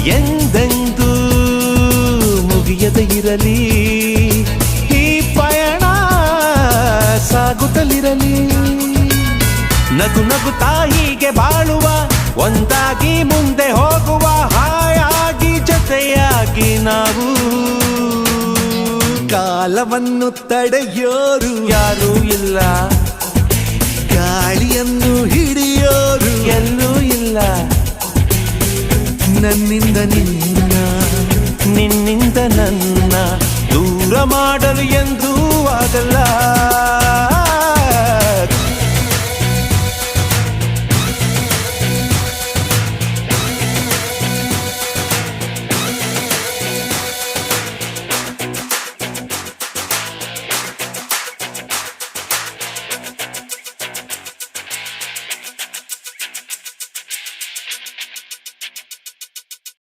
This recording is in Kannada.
ಎಂದೆಂದೂ ಮುಗಿಯದೇ ಇರಲಿ ಈ ಪಯಣ ಸಾಗುತ್ತಲಿರಲಿ. ನಗು ನಗುತ್ತಾ ಹೀಗೆ ಬಾಳುವ, ಒಂದಾಗಿ ಮುಂದೆ ಹೋಗುವ, ಹಾಯಾಗಿ ಜೊತೆಯಾಗಿ ನಾವು. ಕಾಲವನ್ನು ತಡೆಯೋರು ಯಾರೂ ಇಲ್ಲ, ಗಾಳಿಯನ್ನು ಹಿಡಿಯೋರು ಎಲ್ಲೂ ಇಲ್ಲ. ನನ್ನಿಂದ ನಿನ್ನ, ನಿನ್ನಿಂದ ನನ್ನ ದೂರ ಮಾಡಲು ಎಂದೂ ಆಗಲ್ಲ.